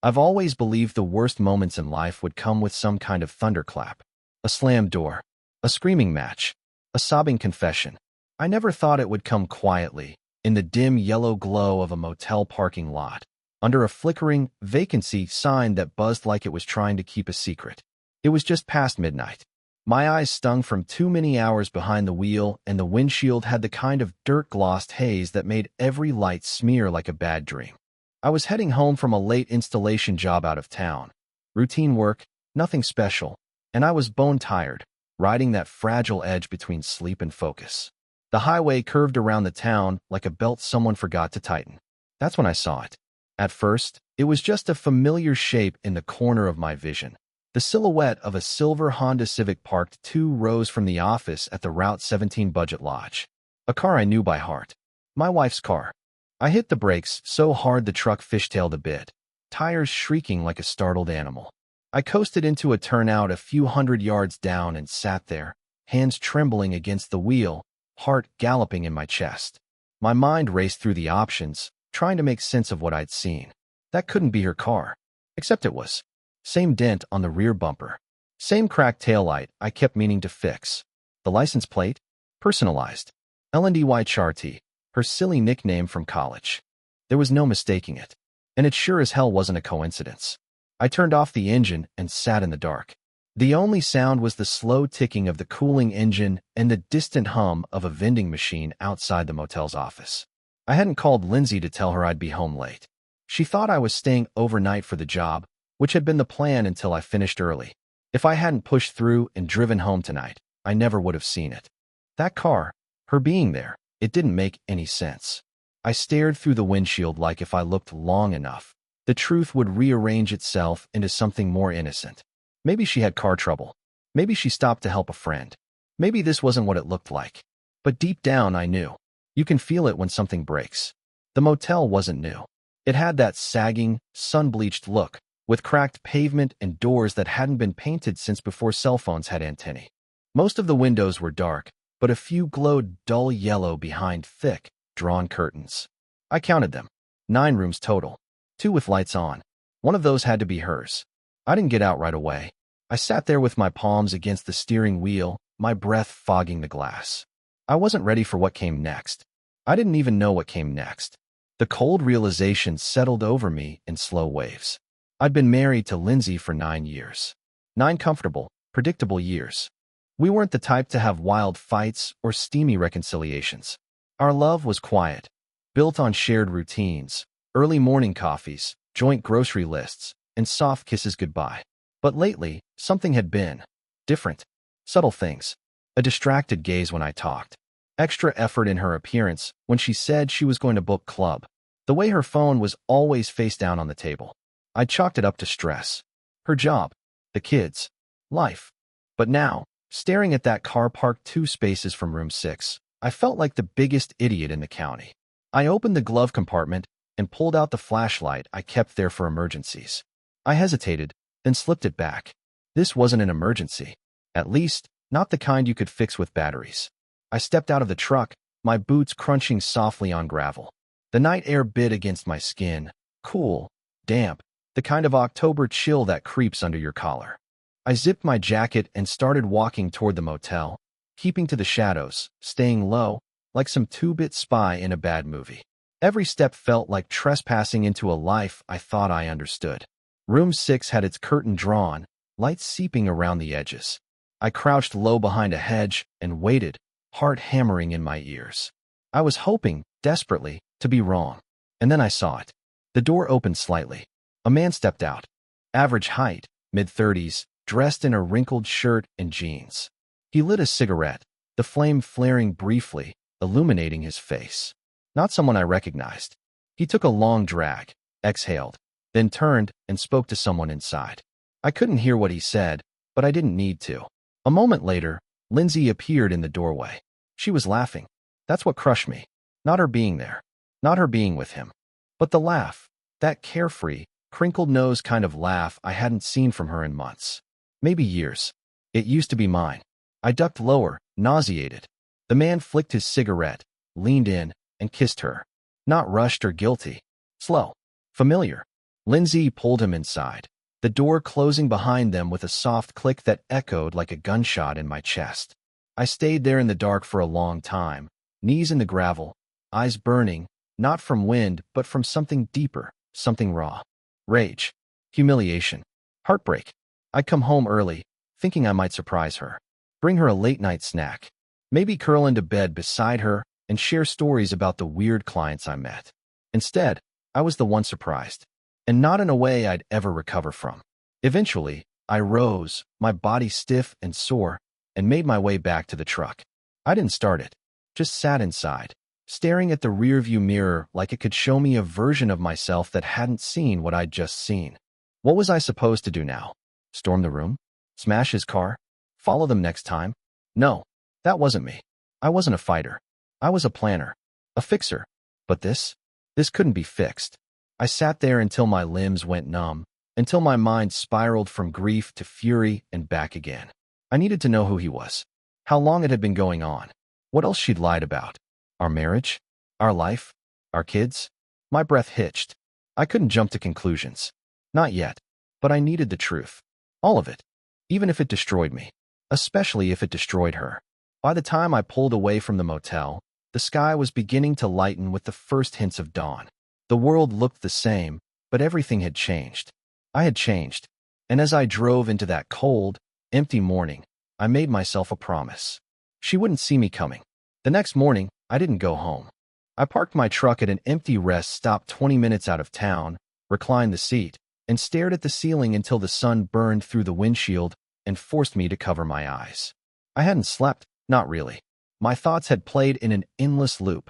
I've always believed the worst moments in life would come with some kind of thunderclap. A slammed door, a screaming match, a sobbing confession. I never thought it would come quietly, in the dim yellow glow of a motel parking lot, under a flickering vacancy sign that buzzed like it was trying to keep a secret. It was just past midnight. My eyes stung from too many hours behind the wheel, and the windshield had the kind of dirt-glossed haze that made every light smear like a bad dream. I was heading home from a late installation job out of town. Routine work, nothing special, and I was bone-tired, riding that fragile edge between sleep and focus. The highway curved around the town like a belt someone forgot to tighten. That's when I saw it. At first, it was just a familiar shape in the corner of my vision. The silhouette of a silver Honda Civic parked 2 rows from the office at the Route 17 Budget Lodge. A car I knew by heart. My wife's car. I hit the brakes so hard the truck fishtailed a bit, tires shrieking like a startled animal. I coasted into a turnout a few hundred yards down and sat there, hands trembling against the wheel, heart galloping in my chest. My mind raced through the options, trying to make sense of what I'd seen. That couldn't be her car. Except it was. Same dent on the rear bumper. Same cracked taillight I kept meaning to fix. The license plate? Personalized. L&D Charty, her silly nickname from college. There was no mistaking it. And it sure as hell wasn't a coincidence. I turned off the engine and sat in the dark. The only sound was the slow ticking of the cooling engine and the distant hum of a vending machine outside the motel's office. I hadn't called Lindsay to tell her I'd be home late. She thought I was staying overnight for the job, which had been the plan until I finished early. If I hadn't pushed through and driven home tonight, I never would have seen it. That car, her being there, it didn't make any sense. I stared through the windshield like if I looked long enough, the truth would rearrange itself into something more innocent. Maybe she had car trouble. Maybe she stopped to help a friend. Maybe this wasn't what it looked like. But deep down, I knew. You can feel it when something breaks. The motel wasn't new. It had that sagging, sun-bleached look, with cracked pavement and doors that hadn't been painted since before cell phones had antennae. Most of the windows were dark, but a few glowed dull yellow behind thick, drawn curtains. I counted them. 9 rooms total. 2 with lights on. One of those had to be hers. I didn't get out right away. I sat there with my palms against the steering wheel, my breath fogging the glass. I wasn't ready for what came next. I didn't even know what came next. The cold realization settled over me in slow waves. I'd been married to Lindsay for 9 years. 9 comfortable, predictable years. We weren't the type to have wild fights or steamy reconciliations. Our love was quiet, built on shared routines, early morning coffees, joint grocery lists, and soft kisses goodbye. But lately, something had been different. Subtle things. A distracted gaze when I talked. Extra effort in her appearance when she said she was going to book club. The way her phone was always face down on the table. I chalked it up to stress. Her job. The kids. Life. But now, staring at that car parked 2 spaces from room 6, I felt like the biggest idiot in the county. I opened the glove compartment and pulled out the flashlight I kept there for emergencies. I hesitated, then slipped it back. This wasn't an emergency. At least, not the kind you could fix with batteries. I stepped out of the truck, my boots crunching softly on gravel. The night air bit against my skin, cool, damp, the kind of October chill that creeps under your collar. I zipped my jacket and started walking toward the motel, keeping to the shadows, staying low, like some 2-bit spy in a bad movie. Every step felt like trespassing into a life I thought I understood. Room 6 had its curtain drawn, light seeping around the edges. I crouched low behind a hedge and waited, heart hammering in my ears. I was hoping, desperately, to be wrong. And then I saw it. The door opened slightly. A man stepped out. Average height, mid-30s, dressed in a wrinkled shirt and jeans. He lit a cigarette, the flame flaring briefly, illuminating his face. Not someone I recognized. He took a long drag, exhaled, then turned and spoke to someone inside. I couldn't hear what he said, but I didn't need to. A moment later, Lindsay appeared in the doorway. She was laughing. That's what crushed me. Not her being there. Not her being with him. But the laugh. That carefree, crinkled nose kind of laugh I hadn't seen from her in months. Maybe years. It used to be mine. I ducked lower, nauseated. The man flicked his cigarette, leaned in, and kissed her. Not rushed or guilty. Slow. Familiar. Lindsay pulled him inside, the door closing behind them with a soft click that echoed like a gunshot in my chest. I stayed there in the dark for a long time, knees in the gravel, eyes burning, not from wind but from something deeper, something raw. Rage, humiliation, heartbreak. I'd come home early, thinking I might surprise her, bring her a late-night snack, maybe curl into bed beside her and share stories about the weird clients I met. Instead, I was the one surprised, and not in a way I'd ever recover from. Eventually, I rose, my body stiff and sore, and made my way back to the truck. I didn't start it, just sat inside, staring at the rearview mirror like it could show me a version of myself that hadn't seen what I'd just seen. What was I supposed to do now? Storm the room? Smash his car? Follow them next time? No, that wasn't me. I wasn't a fighter. I was a planner, a fixer. But this couldn't be fixed. I sat there until my limbs went numb, until my mind spiraled from grief to fury and back again. I needed to know who he was, how long it had been going on, what else she'd lied about. Our marriage? Our life? Our kids? My breath hitched. I couldn't jump to conclusions. Not yet. But I needed the truth. All of it. Even if it destroyed me. Especially if it destroyed her. By the time I pulled away from the motel, the sky was beginning to lighten with the first hints of dawn. The world looked the same, but everything had changed. I had changed. And as I drove into that cold, empty morning, I made myself a promise. She wouldn't see me coming. The next morning, I didn't go home. I parked my truck at an empty rest stop 20 minutes out of town, reclined the seat, and stared at the ceiling until the sun burned through the windshield and forced me to cover my eyes. I hadn't slept, not really. My thoughts had played in an endless loop.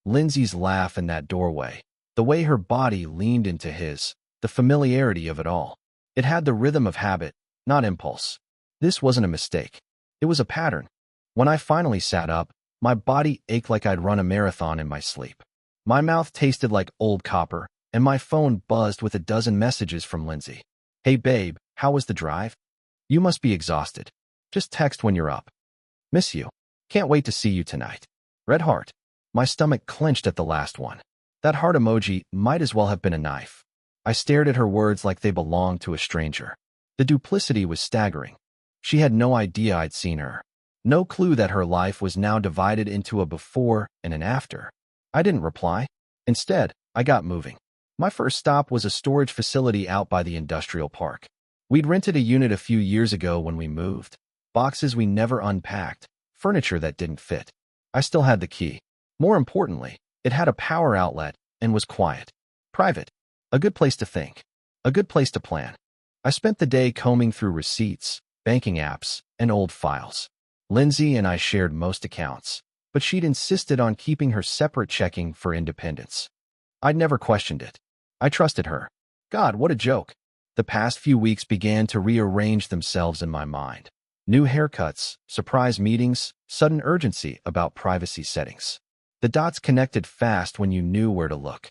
Lindsay's laugh in that doorway, the way her body leaned into his, the familiarity of it all. It had the rhythm of habit, not impulse. This wasn't a mistake. It was a pattern. When I finally sat up, my body ached like I'd run a marathon in my sleep. My mouth tasted like old copper, and my phone buzzed with a dozen messages from Lindsay. Hey babe, how was the drive? You must be exhausted. Just text when you're up. Miss you. Can't wait to see you tonight. Red heart. My stomach clenched at the last one. That heart emoji might as well have been a knife. I stared at her words like they belonged to a stranger. The duplicity was staggering. She had no idea I'd seen her. No clue that her life was now divided into a before and an after. I didn't reply. Instead, I got moving. My first stop was a storage facility out by the industrial park. We'd rented a unit a few years ago when we moved. Boxes we never unpacked, furniture that didn't fit. I still had the key. More importantly, it had a power outlet and was quiet. Private. A good place to think. A good place to plan. I spent the day combing through receipts, banking apps, and old files. Lindsay and I shared most accounts, but she'd insisted on keeping her separate checking for independence. I'd never questioned it. I trusted her. God, what a joke. The past few weeks began to rearrange themselves in my mind. New haircuts, surprise meetings, sudden urgency about privacy settings. The dots connected fast when you knew where to look.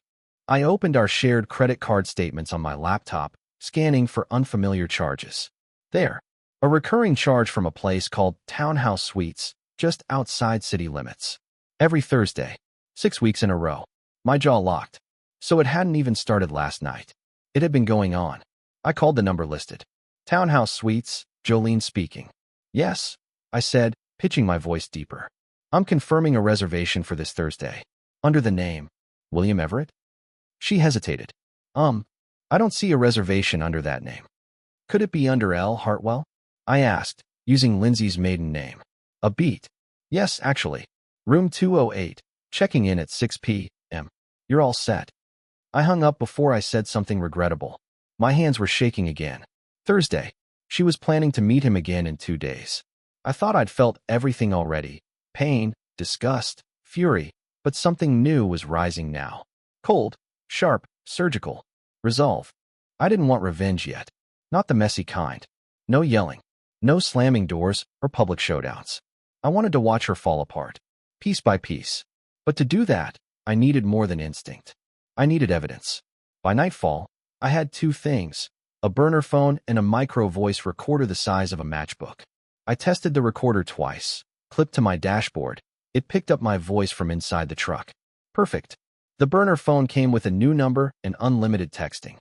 I opened our shared credit card statements on my laptop, scanning for unfamiliar charges. There. A recurring charge from a place called Townhouse Suites, just outside city limits. Every Thursday. 6 weeks in a row. My jaw locked. So it hadn't even started last night. It had been going on. I called the number listed. Townhouse Suites, Jolene speaking. Yes, I said, pitching my voice deeper. I'm confirming a reservation for this Thursday. Under the name, William Everett? She hesitated. I don't see a reservation under that name. Could it be under L. Hartwell? I asked, using Lindsay's maiden name. A beat. Yes, actually. Room 208, checking in at 6 p.m. You're all set. I hung up before I said something regrettable. My hands were shaking again. Thursday. She was planning to meet him again in 2 days. I thought I'd felt everything already. Pain, disgust, fury, but something new was rising now. Cold, sharp, surgical. Resolve. I didn't want revenge yet. Not the messy kind. No yelling. No slamming doors or public showdowns. I wanted to watch her fall apart, piece by piece. But to do that, I needed more than instinct. I needed evidence. By nightfall, I had 2 things, a burner phone and a micro voice recorder the size of a matchbook. I tested the recorder twice, clipped to my dashboard. It picked up my voice from inside the truck. Perfect. The burner phone came with a new number and unlimited texting.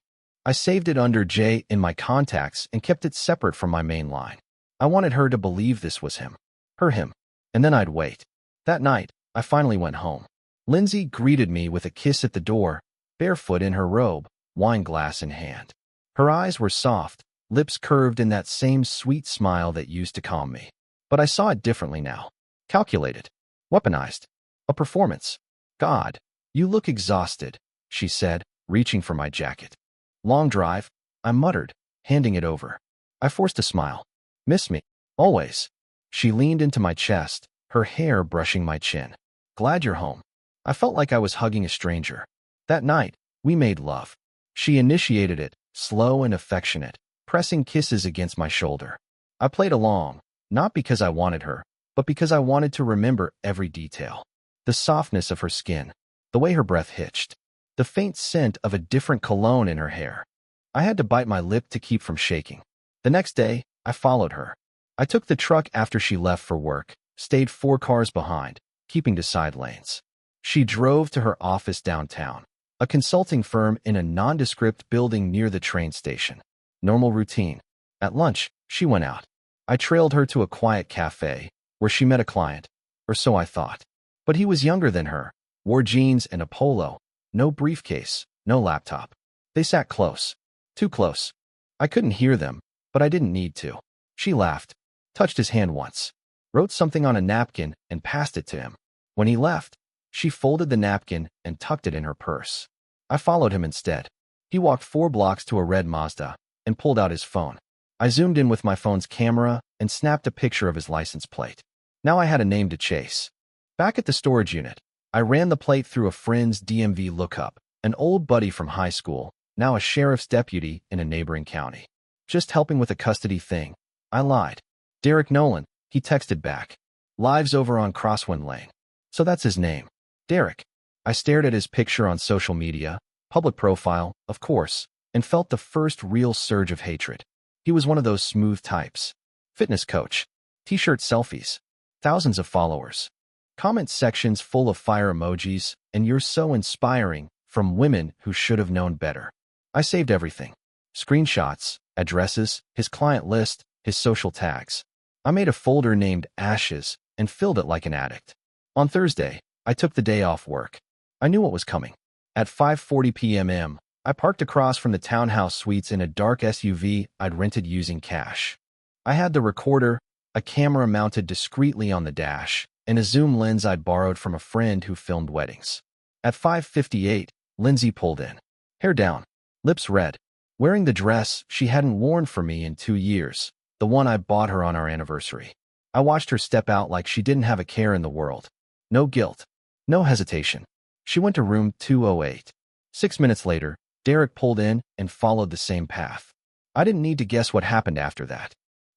I saved it under J in my contacts and kept it separate from my main line. I wanted her to believe this was him. Him. And then I'd wait. That night, I finally went home. Lindsay greeted me with a kiss at the door, barefoot in her robe, wine glass in hand. Her eyes were soft, lips curved in that same sweet smile that used to calm me. But I saw it differently now. Calculated. Weaponized. A performance. God, you look exhausted, she said, reaching for my jacket. Long drive, I muttered, handing it over. I forced a smile. Miss me. Always. She leaned into my chest, her hair brushing my chin. Glad you're home. I felt like I was hugging a stranger. That night, we made love. She initiated it, slow and affectionate, pressing kisses against my shoulder. I played along, not because I wanted her, but because I wanted to remember every detail. The softness of her skin, the way her breath hitched, the faint scent of a different cologne in her hair. I had to bite my lip to keep from shaking. The next day, I followed her. I took the truck after she left for work, stayed 4 cars behind, keeping to side lanes. She drove to her office downtown, a consulting firm in a nondescript building near the train station. Normal routine. At lunch, she went out. I trailed her to a quiet cafe, where she met a client, or so I thought. But he was younger than her, wore jeans and a polo, no briefcase, no laptop. They sat close. Too close. I couldn't hear them, but I didn't need to. She laughed, touched his hand once, wrote something on a napkin and passed it to him. When he left, she folded the napkin and tucked it in her purse. I followed him instead. He walked 4 blocks to a red Mazda and pulled out his phone. I zoomed in with my phone's camera and snapped a picture of his license plate. Now I had a name to chase. Back at the storage unit, I ran the plate through a friend's DMV lookup, an old buddy from high school, now a sheriff's deputy in a neighboring county. Just helping with a custody thing. I lied. Derek Nolan, he texted back. Lives over on Crosswind Lane. So that's his name. Derek. I stared at his picture on social media, public profile, of course, and felt the first real surge of hatred. He was one of those smooth types. Fitness coach. T-shirt selfies. Thousands of followers. Comment sections full of fire emojis, and you're so inspiring, from women who should have known better. I saved everything. Screenshots, addresses, his client list, his social tags. I made a folder named Ashes and filled it like an addict. On Thursday, I took the day off work. I knew what was coming. At 5:40 p.m., I parked across from the townhouse suites in a dark SUV I'd rented using cash. I had the recorder, a camera mounted discreetly on the dash, and a zoom lens I'd borrowed from a friend who filmed weddings. At 5:58, Lindsay pulled in. Hair down, lips red, wearing the dress she hadn't worn for me in 2 years, the one I bought her on our anniversary. I watched her step out like she didn't have a care in the world. No guilt. No hesitation. She went to room 208. 6 minutes later, Derek pulled in and followed the same path. I didn't need to guess what happened after that.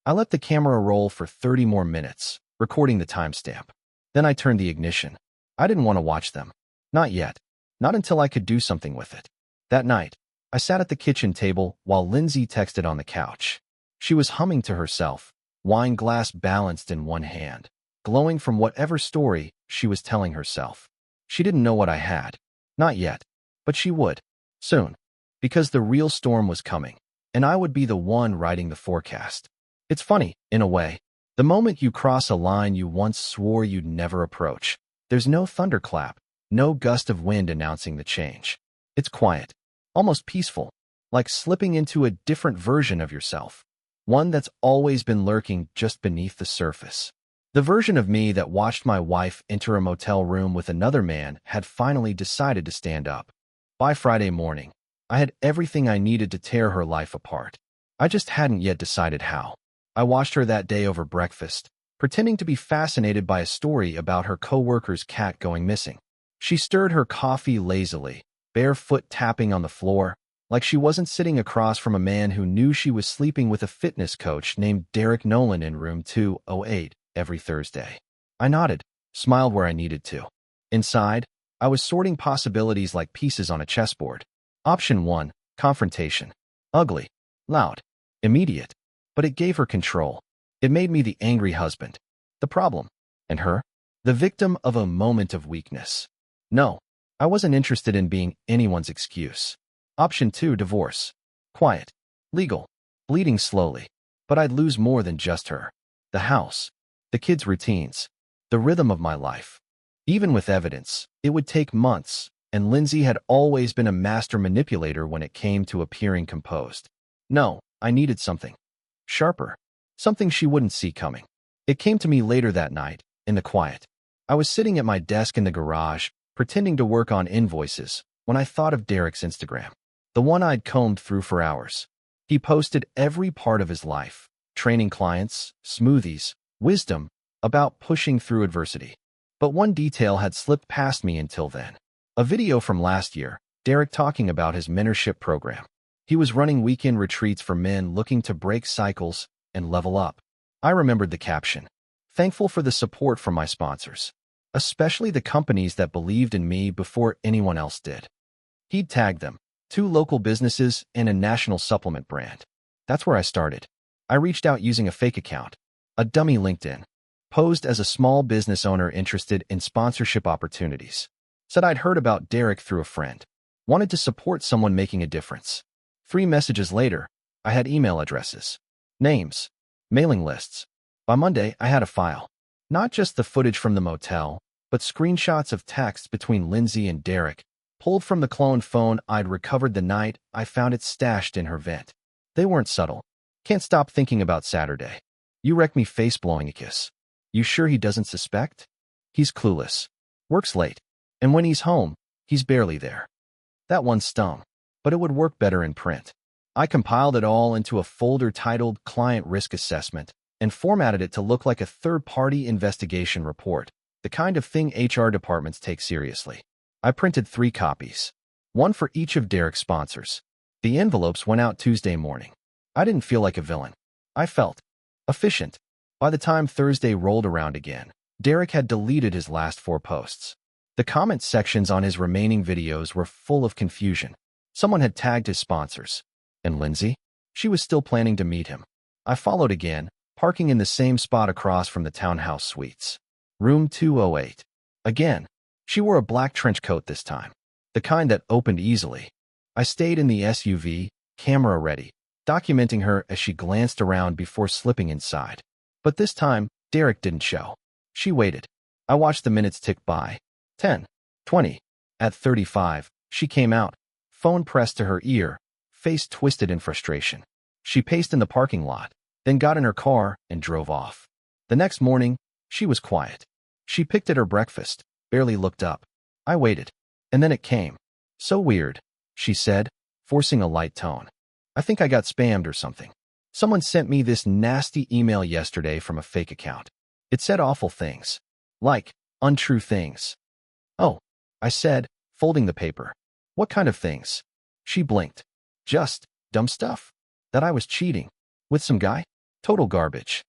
I let the camera roll for 30 more minutes, recording the timestamp. Then I turned the ignition. I didn't want to watch them. Not yet. Not until I could do something with it. That night, I sat at the kitchen table while Lindsay texted on the couch. She was humming to herself, wine glass balanced in one hand, glowing from whatever story she was telling herself. She didn't know what I had. Not yet. But she would. Soon. Because the real storm was coming, and I would be the one writing the forecast. It's funny, in a way. The moment you cross a line you once swore you'd never approach, there's no thunderclap, no gust of wind announcing the change. It's quiet. Almost peaceful, like slipping into a different version of yourself, one that's always been lurking just beneath the surface. The version of me that watched my wife enter a motel room with another man had finally decided to stand up. By Friday morning, I had everything I needed to tear her life apart. I just hadn't yet decided how. I watched her that day over breakfast, pretending to be fascinated by a story about her coworker's cat going missing. She stirred her coffee lazily, bare foot tapping on the floor, like she wasn't sitting across from a man who knew she was sleeping with a fitness coach named Derek Nolan in room 208 every Thursday. I nodded, smiled where I needed to. Inside, I was sorting possibilities like pieces on a chessboard. Option 1, confrontation. Ugly, loud, immediate. But it gave her control. It made me the angry husband. The problem. And her? The victim of a moment of weakness. No, I wasn't interested in being anyone's excuse. Option 2, divorce. Quiet. Legal. Bleeding slowly. But I'd lose more than just her. The house. The kids' routines. The rhythm of my life. Even with evidence, it would take months, and Lindsay had always been a master manipulator when it came to appearing composed. No, I needed something sharper. Something she wouldn't see coming. It came to me later that night, in the quiet. I was sitting at my desk in the garage, pretending to work on invoices, when I thought of Derek's Instagram. The one I'd combed through for hours. He posted every part of his life. Training clients, smoothies, wisdom, about pushing through adversity. But one detail had slipped past me until then. A video from last year, Derek talking about his mentorship program. He was running weekend retreats for men looking to break cycles and level up. I remembered the caption. Thankful for the support from my sponsors, especially the companies that believed in me before anyone else did. He'd tagged them, 2 local businesses and a national supplement brand. That's where I started. I reached out using a fake account, a dummy LinkedIn, posed as a small business owner interested in sponsorship opportunities. Said I'd heard about Derek through a friend. Wanted to support someone making a difference. 3 messages later, I had email addresses, names, mailing lists. By Monday, I had a file. Not just the footage from the motel, but screenshots of texts between Lindsay and Derek, pulled from the cloned phone I'd recovered the night I found it stashed in her vent. They weren't subtle. Can't stop thinking about Saturday. You wrecked me face-blowing a kiss. You sure he doesn't suspect? He's clueless. Works late. And when he's home, he's barely there. That one stung, but it would work better in print. I compiled it all into a folder titled Client Risk Assessment and formatted it to look like a third-party investigation report, the kind of thing HR departments take seriously. I printed 3 copies, one for each of Derek's sponsors. The envelopes went out Tuesday morning. I didn't feel like a villain. I felt efficient. By the time Thursday rolled around again, Derek had deleted his last 4 posts. The comment sections on his remaining videos were full of confusion. Someone had tagged his sponsors. And Lindsay? She was still planning to meet him. I followed again, parking in the same spot across from the townhouse suites. Room 208. Again, she wore a black trench coat this time, the kind that opened easily. I stayed in the SUV, camera ready, documenting her as she glanced around before slipping inside. But this time, Derek didn't show. She waited. I watched the minutes tick by. 10, 20. At 35, she came out, phone pressed to her ear, face twisted in frustration. She paced in the parking lot, then got in her car and drove off. The next morning, she was quiet. She picked at her breakfast, barely looked up. I waited. And then it came. So weird, she said, forcing a light tone. I think I got spammed or something. Someone sent me this nasty email yesterday from a fake account. It said awful things. Like, untrue things. Oh, I said, folding the paper. What kind of things? She blinked. Just dumb stuff. That I was cheating. With some guy? Total garbage.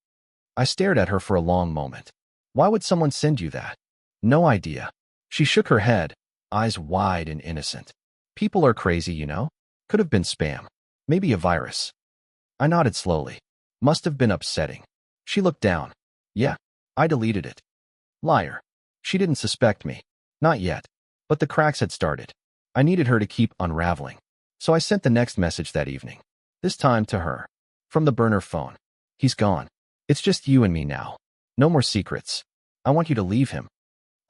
I stared at her for a long moment. Why would someone send you that? No idea. She shook her head, eyes wide and innocent. People are crazy, you know? Could have been spam. Maybe a virus. I nodded slowly. Must have been upsetting. She looked down. Yeah, I deleted it. Liar. She didn't suspect me. Not yet. But the cracks had started. I needed her to keep unraveling. So I sent the next message that evening. This time to her. From the burner phone. He's gone. It's just you and me now. No more secrets. I want you to leave him.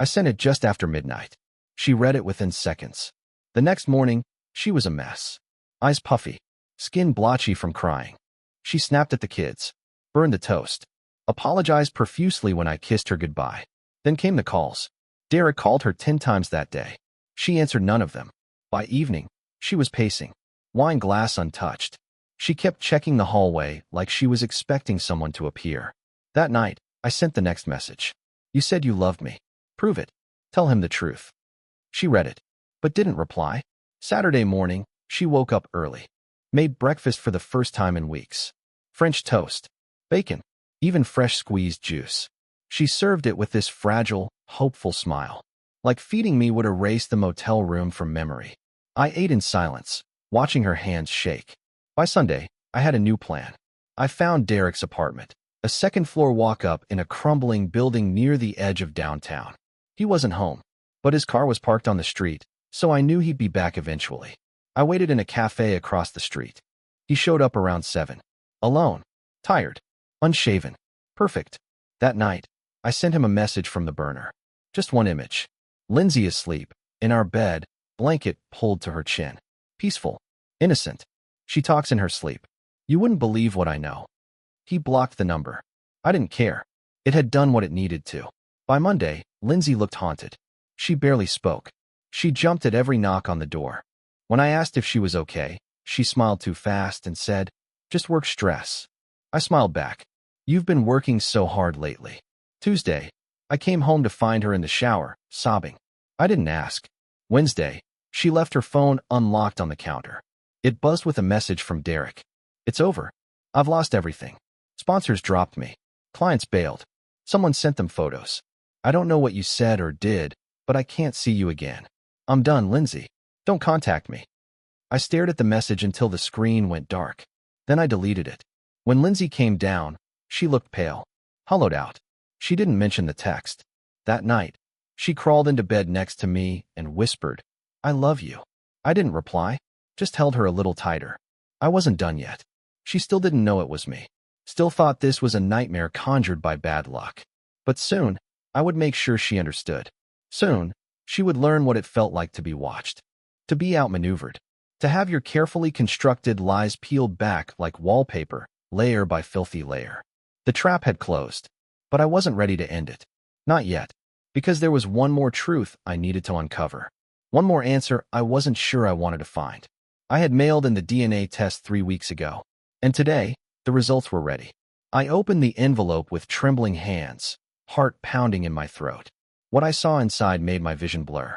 I sent it just after midnight. She read it within seconds. The next morning, she was a mess. Eyes puffy. Skin blotchy from crying. She snapped at the kids. Burned the toast. Apologized profusely when I kissed her goodbye. Then came the calls. Derek called her 10 times that day. She answered none of them. By evening, she was pacing. Wine glass untouched. She kept checking the hallway like she was expecting someone to appear. That night, I sent the next message. You said you loved me. Prove it. Tell him the truth. She read it, but didn't reply. Saturday morning, she woke up early. Made breakfast for the first time in weeks. French toast. Bacon. Even fresh squeezed juice. She served it with this fragile, hopeful smile. Like feeding me would erase the motel room from memory. I ate in silence, watching her hands shake. By Sunday, I had a new plan. I found Derek's apartment, a second-floor walk-up in a crumbling building near the edge of downtown. He wasn't home, but his car was parked on the street, so I knew he'd be back eventually. I waited in a cafe across the street. He showed up around 7. Alone. Tired. Unshaven. Perfect. That night, I sent him a message from the burner. Just one image. Lindsay asleep, in our bed, blanket pulled to her chin. Peaceful. Innocent. She talks in her sleep. You wouldn't believe what I know. He blocked the number. I didn't care. It had done what it needed to. By Monday, Lindsay looked haunted. She barely spoke. She jumped at every knock on the door. When I asked if she was okay, she smiled too fast and said, "Just work stress." I smiled back. "You've been working so hard lately." Tuesday, I came home to find her in the shower, sobbing. I didn't ask. Wednesday, she left her phone unlocked on the counter. It buzzed with a message from Derek. "It's over. I've lost everything. Sponsors dropped me. Clients bailed. Someone sent them photos. I don't know what you said or did, but I can't see you again. I'm done, Lindsay. Don't contact me." I stared at the message until the screen went dark. Then I deleted it. When Lindsay came down, she looked pale, hollowed out. She didn't mention the text. That night, she crawled into bed next to me and whispered, "I love you." I didn't reply, just held her a little tighter. I wasn't done yet. She still didn't know it was me. Still thought this was a nightmare conjured by bad luck. But soon, I would make sure she understood. Soon, she would learn what it felt like to be watched, to be outmaneuvered, to have your carefully constructed lies peeled back like wallpaper, layer by filthy layer. The trap had closed, but I wasn't ready to end it. Not yet, because there was one more truth I needed to uncover. One more answer I wasn't sure I wanted to find. I had mailed in the DNA test 3 weeks ago, and today, the results were ready. I opened the envelope with trembling hands, heart pounding in my throat. What I saw inside made my vision blur.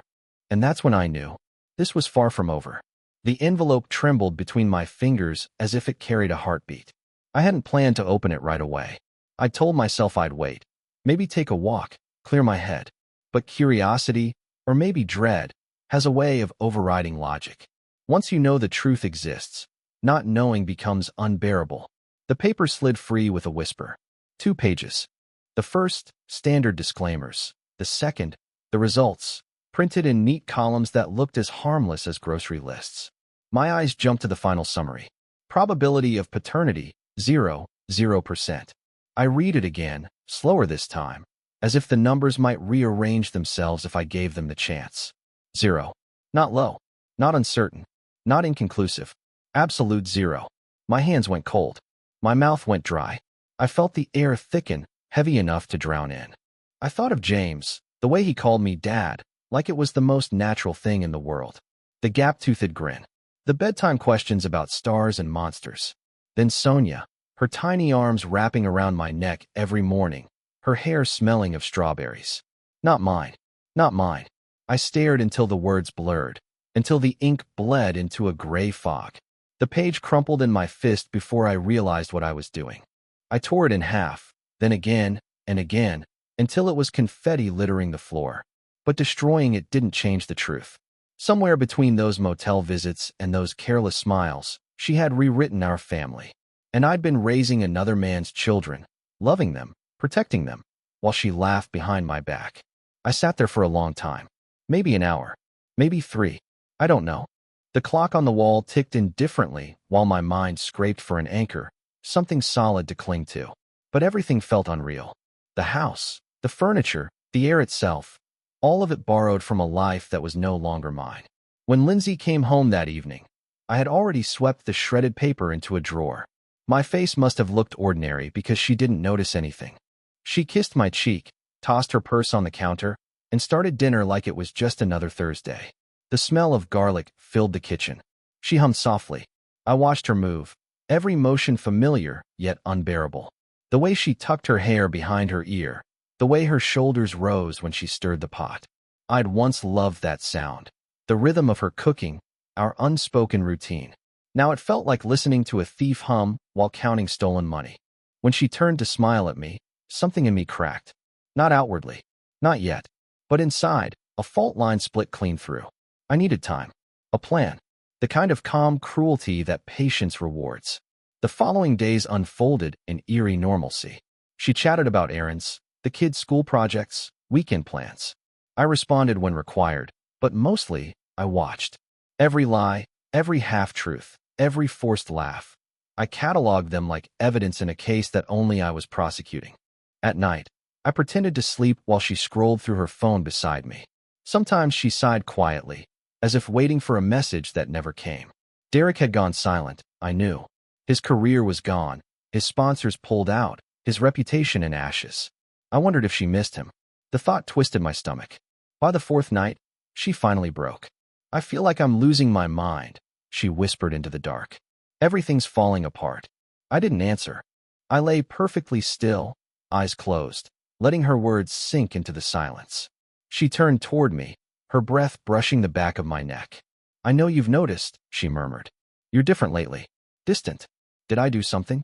And that's when I knew. This was far from over. The envelope trembled between my fingers as if it carried a heartbeat. I hadn't planned to open it right away. I told myself I'd wait. Maybe take a walk, clear my head. But curiosity, or maybe dread, has a way of overriding logic. Once you know the truth exists, not knowing becomes unbearable. The paper slid free with a whisper. 2 pages. The first, standard disclaimers. The second, the results, printed in neat columns that looked as harmless as grocery lists. My eyes jumped to the final summary. Probability of paternity, 0%. I read it again, slower this time, as if the numbers might rearrange themselves if I gave them the chance. 0. Not low, not uncertain, not inconclusive. Absolute 0. My hands went cold. My mouth went dry. I felt the air thicken, heavy enough to drown in. I thought of James, the way he called me Dad, like it was the most natural thing in the world. The gap-toothed grin. The bedtime questions about stars and monsters. Then Sonia, her tiny arms wrapping around my neck every morning, her hair smelling of strawberries. Not mine. Not mine. I stared until the words blurred, until the ink bled into a gray fog. The page crumpled in my fist before I realized what I was doing. I tore it in half, then again and again, until it was confetti littering the floor. But destroying it didn't change the truth. Somewhere between those motel visits and those careless smiles, she had rewritten our family. And I'd been raising another man's children, loving them, protecting them, while she laughed behind my back. I sat there for a long time. Maybe an hour. Maybe 3. I don't know. The clock on the wall ticked indifferently while my mind scraped for an anchor, something solid to cling to. But everything felt unreal. The house, the furniture, the air itself, all of it borrowed from a life that was no longer mine. When Lindsay came home that evening, I had already swept the shredded paper into a drawer. My face must have looked ordinary because she didn't notice anything. She kissed my cheek, tossed her purse on the counter, and started dinner like it was just another Thursday. The smell of garlic filled the kitchen. She hummed softly. I watched her move, every motion familiar yet unbearable. The way she tucked her hair behind her ear, the way her shoulders rose when she stirred the pot. I'd once loved that sound, the rhythm of her cooking, our unspoken routine. Now it felt like listening to a thief hum while counting stolen money. When she turned to smile at me, something in me cracked. Not outwardly, not yet, but inside, a fault line split clean through. I needed time, a plan, the kind of calm cruelty that patience rewards. The following days unfolded in eerie normalcy. She chatted about errands, the kids' school projects, weekend plans. I responded when required, but mostly, I watched. Every lie, every half-truth, every forced laugh. I cataloged them like evidence in a case that only I was prosecuting. At night, I pretended to sleep while she scrolled through her phone beside me. Sometimes she sighed quietly, as if waiting for a message that never came. Derek had gone silent, I knew. His career was gone, his sponsors pulled out, his reputation in ashes. I wondered if she missed him. The thought twisted my stomach. By the fourth night, she finally broke. "I feel like I'm losing my mind," she whispered into the dark. "Everything's falling apart." I didn't answer. I lay perfectly still, eyes closed, letting her words sink into the silence. She turned toward me, her breath brushing the back of my neck. "I know you've noticed," she murmured. "You're different lately. Distant. Did I do something?"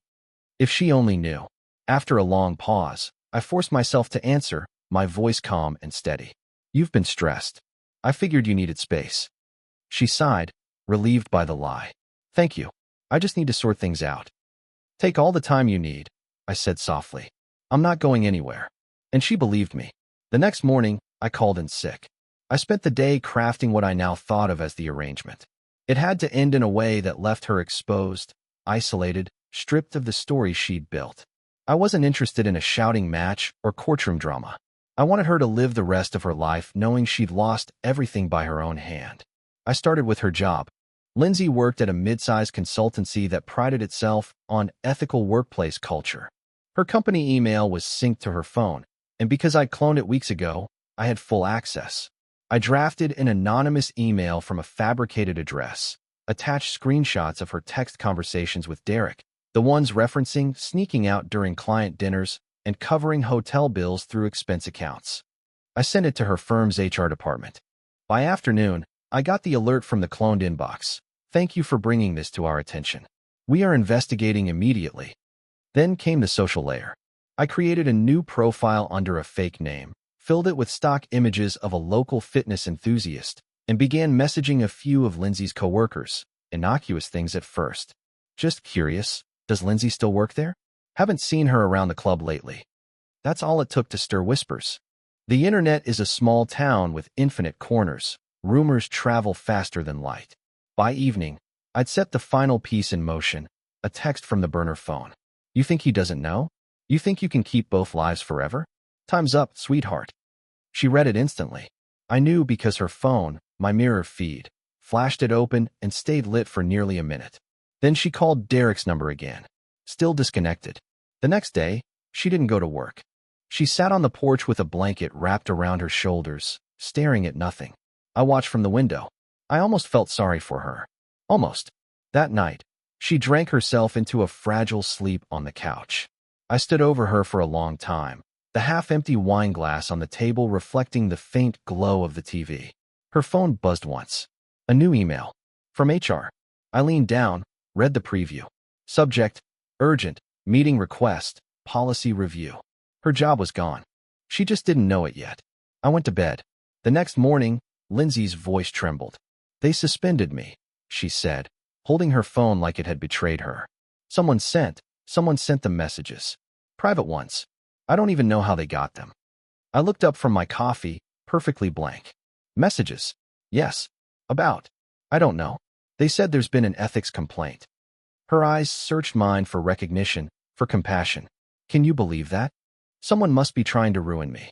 If she only knew. After a long pause, I forced myself to answer, my voice calm and steady. "You've been stressed. I figured you needed space." She sighed, relieved by the lie. "Thank you. I just need to sort things out." "Take all the time you need," I said softly. "I'm not going anywhere." And she believed me. The next morning, I called in sick. I spent the day crafting what I now thought of as the arrangement. It had to end in a way that left her exposed, isolated, stripped of the story she'd built. I wasn't interested in a shouting match or courtroom drama. I wanted her to live the rest of her life knowing she'd lost everything by her own hand. I started with her job. Lindsay worked at a mid-sized consultancy that prided itself on ethical workplace culture. Her company email was synced to her phone, and because I'd cloned it weeks ago, I had full access. I drafted an anonymous email from a fabricated address, attached screenshots of her text conversations with Derek, the ones referencing sneaking out during client dinners and covering hotel bills through expense accounts. I sent it to her firm's HR department. By afternoon, I got the alert from the cloned inbox. "Thank you for bringing this to our attention. We are investigating immediately." Then came the social layer. I created a new profile under a fake name, filled it with stock images of a local fitness enthusiast, and began messaging a few of Lindsay's coworkers, innocuous things at first. "Just curious, does Lindsay still work there? Haven't seen her around the club lately." That's all it took to stir whispers. The internet is a small town with infinite corners. Rumors travel faster than light. By evening, I'd set the final piece in motion, a text from the burner phone. "You think he doesn't know? You think you can keep both lives forever? Time's up, sweetheart." She read it instantly. I knew because her phone, my mirror feed, flashed it open and stayed lit for nearly a minute. Then she called Derek's number again. Still disconnected. The next day, she didn't go to work. She sat on the porch with a blanket wrapped around her shoulders, staring at nothing. I watched from the window. I almost felt sorry for her. Almost. That night, she drank herself into a fragile sleep on the couch. I stood over her for a long time, the half-empty wine glass on the table reflecting the faint glow of the TV. Her phone buzzed once. A new email. From HR. I leaned down, read the preview. Subject: urgent, meeting request, policy review. Her job was gone. She just didn't know it yet. I went to bed. The next morning, Lindsay's voice trembled. "They suspended me," she said, holding her phone like it had betrayed her. Someone sent the messages. Private ones. I don't even know how they got them." I looked up from my coffee, perfectly blank. "Messages? Yes. About? I don't know. They said there's been an ethics complaint." Her eyes searched mine for recognition, for compassion. "Can you believe that? Someone must be trying to ruin me."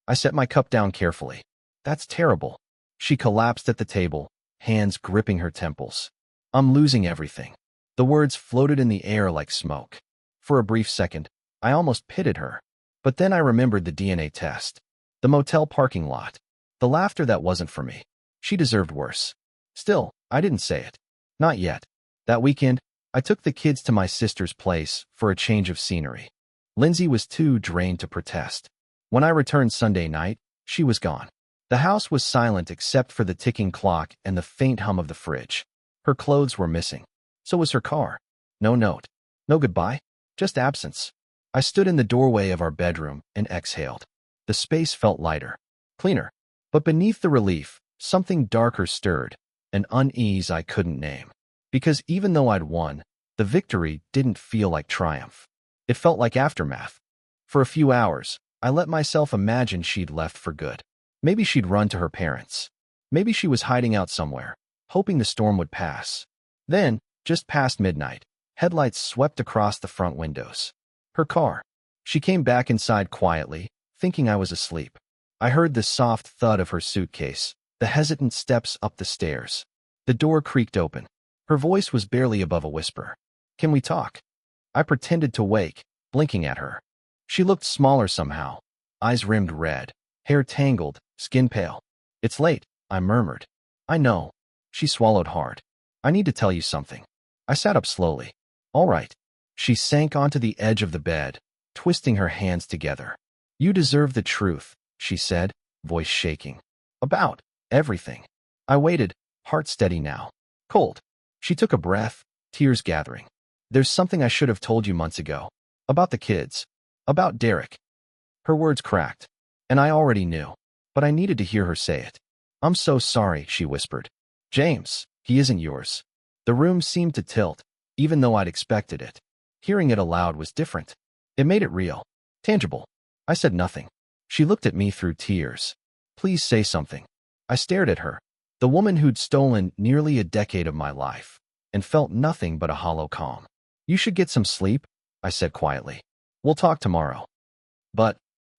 I set my cup down carefully. "That's terrible." She collapsed at the table, hands gripping her temples. "I'm losing everything." The words floated in the air like smoke. For a brief second, I almost pitied her. But then I remembered the DNA test. The motel parking lot. The laughter that wasn't for me. She deserved worse. Still, I didn't say it. Not yet. That weekend, I took the kids to my sister's place for a change of scenery. Lindsay was too drained to protest. When I returned Sunday night, she was gone. The house was silent except for the ticking clock and the faint hum of the fridge. Her clothes were missing. So was her car. No note. No goodbye. Just absence. I stood in the doorway of our bedroom and exhaled. The space felt lighter, cleaner. But beneath the relief, something darker stirred, an unease I couldn't name. Because even though I'd won, the victory didn't feel like triumph. It felt like aftermath. For a few hours, I let myself imagine she'd left for good. Maybe she'd run to her parents. Maybe she was hiding out somewhere, hoping the storm would pass. Then, just past midnight, Headlights swept across the front windows. Her car. She came back inside quietly, thinking I was asleep. I heard the soft thud of her suitcase, the hesitant steps up the stairs. The door creaked open. Her voice was barely above a whisper. "Can we talk?" I pretended to wake, blinking at her. She looked smaller somehow, eyes rimmed red, hair tangled, skin pale. "It's late," I murmured. "I know." She swallowed hard. "I need to tell you something." I sat up slowly. "All right." She sank onto the edge of the bed, twisting her hands together. "You deserve the truth," she said, voice shaking. "About everything." I waited, heart steady now. Cold. She took a breath, tears gathering. "There's something I should have told you months ago. About the kids. About Derek." Her words cracked. And I already knew. But I needed to hear her say it. "I'm so sorry," she whispered. "James, he isn't yours." The room seemed to tilt, even though I'd expected it. Hearing it aloud was different. It made it real. Tangible. I said nothing. She looked at me through tears. "Please say something." I stared at her, the woman who'd stolen nearly a decade of my life, and felt nothing but a hollow calm. "You should get some sleep," I said quietly. "We'll talk tomorrow." "But,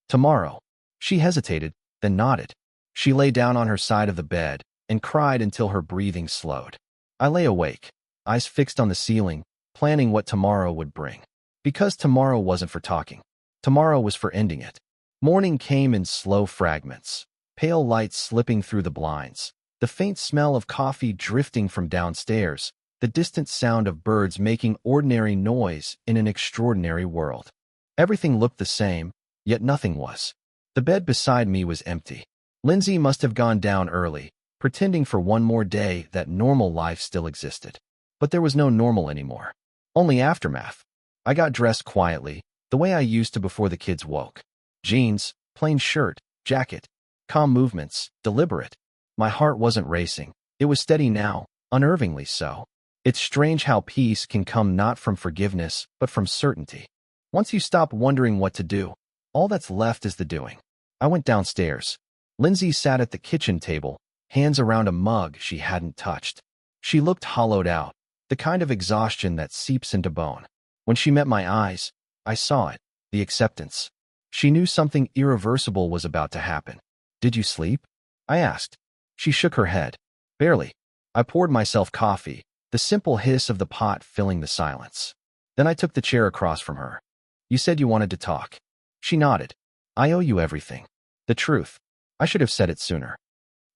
tomorrow." She hesitated, then nodded. She lay down on her side of the bed and cried until her breathing slowed. I lay awake, eyes fixed on the ceiling, planning what tomorrow would bring. Because tomorrow wasn't for talking. Tomorrow was for ending it. Morning came in slow fragments, pale lights slipping through the blinds, the faint smell of coffee drifting from downstairs, the distant sound of birds making ordinary noise in an extraordinary world. Everything looked the same, yet nothing was. The bed beside me was empty. Lindsay must have gone down early, pretending for one more day that normal life still existed. But there was no normal anymore. Only aftermath. I got dressed quietly, the way I used to before the kids woke. Jeans, plain shirt, jacket. Calm movements, deliberate. My heart wasn't racing. It was steady now, unnervingly so. It's strange how peace can come not from forgiveness, but from certainty. Once you stop wondering what to do, all that's left is the doing. I went downstairs. Lindsay sat at the kitchen table, hands around a mug she hadn't touched. She looked hollowed out, the kind of exhaustion that seeps into bone. When she met my eyes, I saw it, the acceptance. She knew something irreversible was about to happen. "Did you sleep?" I asked. She shook her head. "Barely." I poured myself coffee, the simple hiss of the pot filling the silence. Then I took the chair across from her. "You said you wanted to talk." She nodded. "I owe you everything. The truth. I should have said it sooner."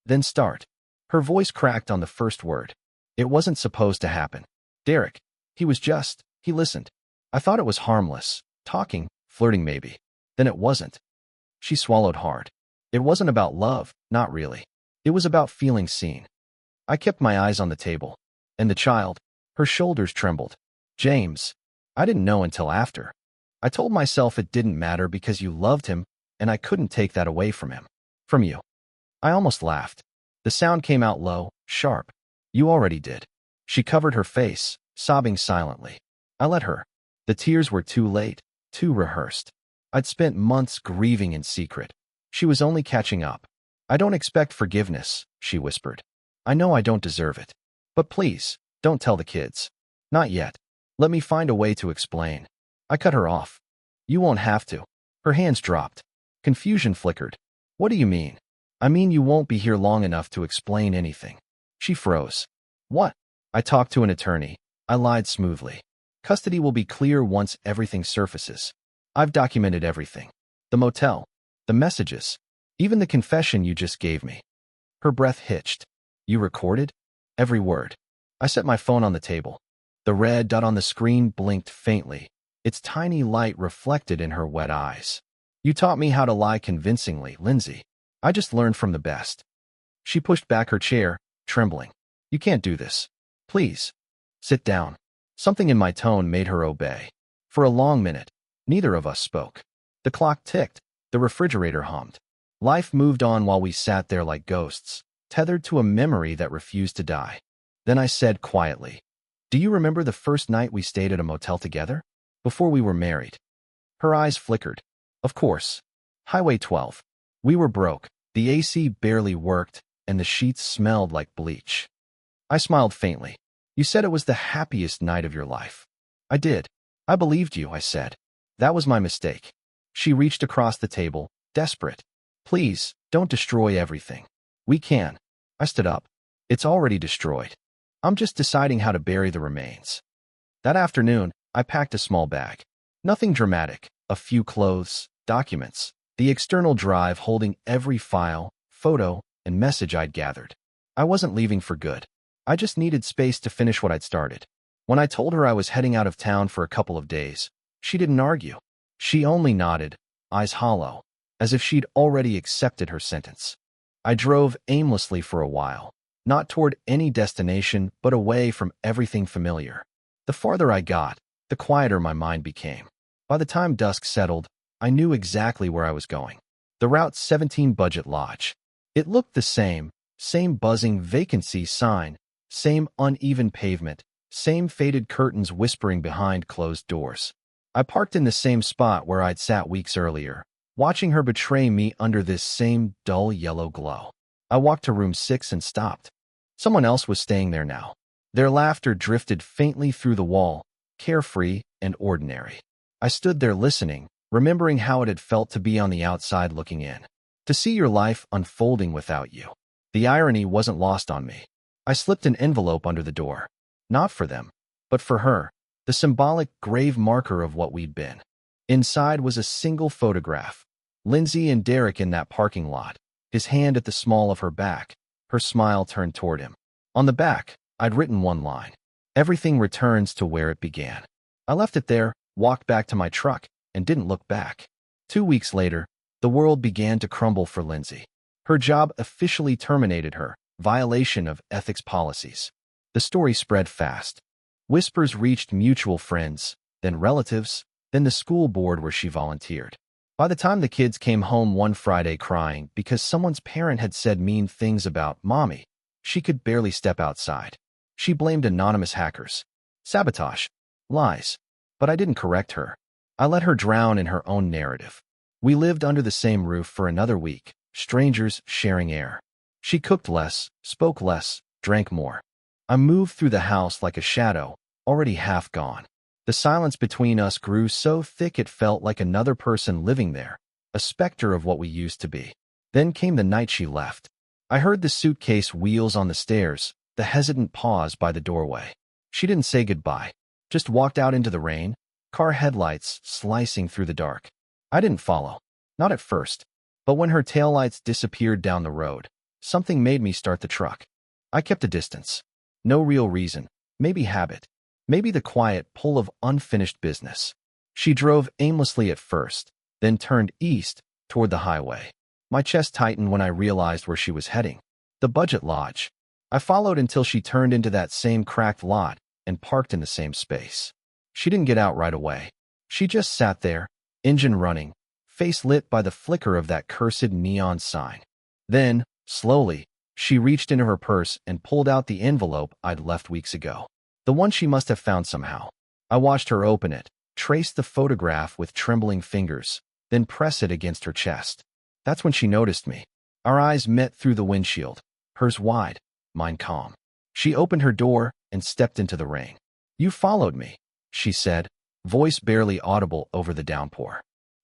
"Then start." Her voice cracked on the first word. "It wasn't supposed to happen. Derek. He listened. I thought it was harmless. Talking, flirting maybe. Then it wasn't." She swallowed hard. "It wasn't about love, not really. It was about feeling seen." I kept my eyes on the table. "And the child?" Her shoulders trembled. "James." I didn't know until after. I told myself it didn't matter because you loved him, and I couldn't take that away from him. From you. I almost laughed. The sound came out low, sharp. "You already did." She covered her face, sobbing silently. I let her. The tears were too late, too rehearsed. I'd spent months grieving in secret. She was only catching up. "I don't expect forgiveness," she whispered. "I know I don't deserve it. But please, don't tell the kids. Not yet. Let me find a way to explain." I cut her off. "You won't have to." Her hands dropped. Confusion flickered. "What do you mean?" "I mean you won't be here long enough to explain anything." She froze. "What?" "I talked to an attorney." I lied smoothly. "Custody will be clear once everything surfaces. I've documented everything. The motel. The messages. Even the confession you just gave me." Her breath hitched. "You recorded?" "Every word." I set my phone on the table. The red dot on the screen blinked faintly, its tiny light reflected in her wet eyes. "You taught me how to lie convincingly, Lindsay. I just learned from the best." She pushed back her chair, trembling. "You can't do this. Please. Sit down." Something in my tone made her obey. For a long minute, neither of us spoke. The clock ticked, the refrigerator hummed. Life moved on while we sat there like ghosts, tethered to a memory that refused to die. Then I said quietly, "Do you remember the first night we stayed at a motel together? Before we were married?" Her eyes flickered. "Of course. Highway 12. We were broke, the AC barely worked, and the sheets smelled like bleach." I smiled faintly. "You said it was the happiest night of your life." I did. I believed you, I said. That was my mistake. She reached across the table, desperate. Please, don't destroy everything. We can. I stood up. It's already destroyed. I'm just deciding how to bury the remains. That afternoon, I packed a small bag. Nothing dramatic, a few clothes, documents, the external drive holding every file, photo, and message I'd gathered. I wasn't leaving for good. I just needed space to finish what I'd started. When I told her I was heading out of town for a couple of days, she didn't argue. She only nodded, eyes hollow, as if she'd already accepted her sentence. I drove aimlessly for a while, not toward any destination, but away from everything familiar. The farther I got, the quieter my mind became. By the time dusk settled, I knew exactly where I was going. The Route 17 Budget Lodge. It looked the same buzzing vacancy sign, same uneven pavement, same faded curtains whispering behind closed doors. I parked in the same spot where I'd sat weeks earlier, watching her betray me under this same dull yellow glow. I walked to room 6 and stopped. Someone else was staying there now. Their laughter drifted faintly through the wall, carefree and ordinary. I stood there listening, remembering how it had felt to be on the outside looking in, to see your life unfolding without you. The irony wasn't lost on me. I slipped an envelope under the door. Not for them, but for her, the symbolic grave marker of what we'd been. Inside was a single photograph. Lindsay and Derek in that parking lot, his hand at the small of her back, her smile turned toward him. On the back, I'd written one line. Everything returns to where it began. I left it there, walked back to my truck, and didn't look back. 2 weeks later, the world began to crumble for Lindsay. Her job officially terminated her, violation of ethics policies. The story spread fast. Whispers reached mutual friends, then relatives, then the school board where she volunteered. By the time the kids came home one Friday crying because someone's parent had said mean things about Mommy, she could barely step outside. She blamed anonymous hackers. Sabotage. Lies. But I didn't correct her. I let her drown in her own narrative. We lived under the same roof for another week, strangers sharing air. She cooked less, spoke less, drank more. I moved through the house like a shadow, already half gone. The silence between us grew so thick it felt like another person living there, a specter of what we used to be. Then came the night she left. I heard the suitcase wheels on the stairs, the hesitant pause by the doorway. She didn't say goodbye, just walked out into the rain, car headlights slicing through the dark. I didn't follow, not at first, but when her taillights disappeared down the road, something made me start the truck. I kept a distance. No real reason, maybe habit, maybe the quiet pull of unfinished business. She drove aimlessly at first, then turned east toward the highway. My chest tightened when I realized where she was heading. The Budget Lodge. I followed until she turned into that same cracked lot and parked in the same space. She didn't get out right away. She just sat there, engine running, face lit by the flicker of that cursed neon sign. Then, slowly, she reached into her purse and pulled out the envelope I'd left weeks ago. The one she must have found somehow. I watched her open it, trace the photograph with trembling fingers, then press it against her chest. That's when she noticed me. Our eyes met through the windshield, hers wide, mine calm. She opened her door and stepped into the rain. You followed me, she said, voice barely audible over the downpour.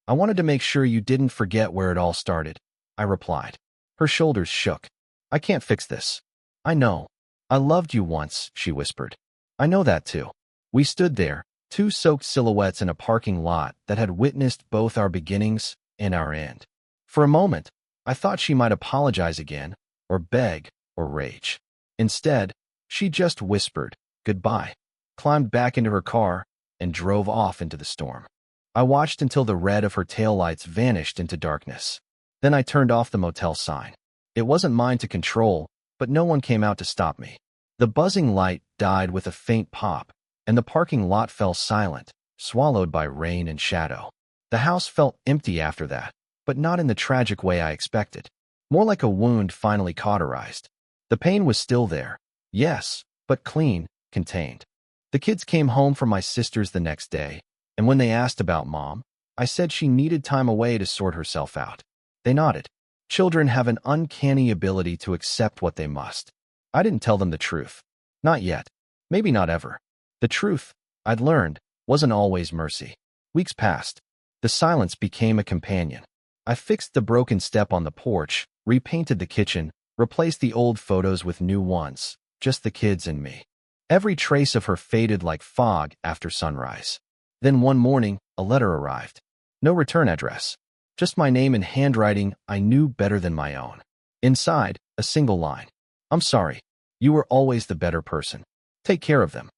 I wanted to make sure you didn't forget where it all started, I replied. Her shoulders shook. I can't fix this. I know. I loved you once, she whispered. I know that too. We stood there, two soaked silhouettes in a parking lot that had witnessed both our beginnings and our end. For a moment, I thought she might apologize again, or beg, or rage. Instead, she just whispered, goodbye, climbed back into her car, and drove off into the storm. I watched until the red of her taillights vanished into darkness. Then I turned off the motel sign. It wasn't mine to control, but no one came out to stop me. The buzzing light died with a faint pop, and the parking lot fell silent, swallowed by rain and shadow. The house felt empty after that, but not in the tragic way I expected. More like a wound finally cauterized. The pain was still there, yes, but clean, contained. The kids came home from my sister's the next day, and when they asked about Mom, I said she needed time away to sort herself out. They nodded. Children have an uncanny ability to accept what they must. I didn't tell them the truth. Not yet. Maybe not ever. The truth, I'd learned, wasn't always mercy. Weeks passed. The silence became a companion. I fixed the broken step on the porch, repainted the kitchen, replaced the old photos with new ones, just the kids and me. Every trace of her faded like fog after sunrise. Then one morning, a letter arrived. No return address. Just my name in handwriting I knew better than my own. Inside, a single line. I'm sorry. You were always the better person. Take care of them.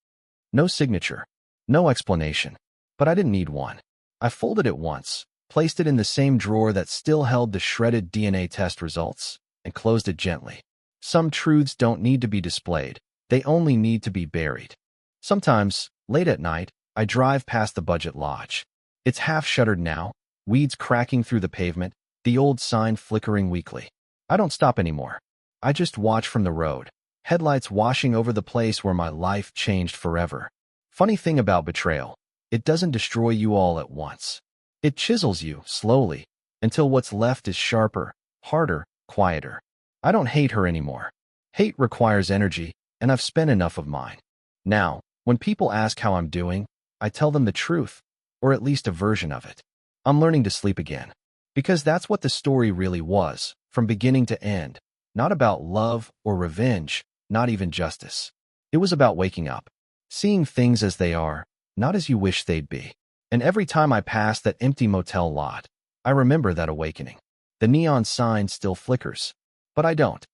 No signature. No explanation. But I didn't need one. I folded it once, placed it in the same drawer that still held the shredded DNA test results, and closed it gently. Some truths don't need to be displayed. They only need to be buried. Sometimes, late at night, I drive past the Budget Lodge. It's half-shuttered now, weeds cracking through the pavement, the old sign flickering weakly. I don't stop anymore. I just watch from the road, headlights washing over the place where my life changed forever. Funny thing about betrayal, it doesn't destroy you all at once. It chisels you, slowly, until what's left is sharper, harder, quieter. I don't hate her anymore. Hate requires energy, and I've spent enough of mine. Now, when people ask how I'm doing, I tell them the truth, or at least a version of it. I'm learning to sleep again. Because that's what the story really was, from beginning to end. Not about love or revenge, not even justice. It was about waking up, seeing things as they are, not as you wish they'd be. And every time I pass that empty motel lot, I remember that awakening. The neon sign still flickers, but I don't.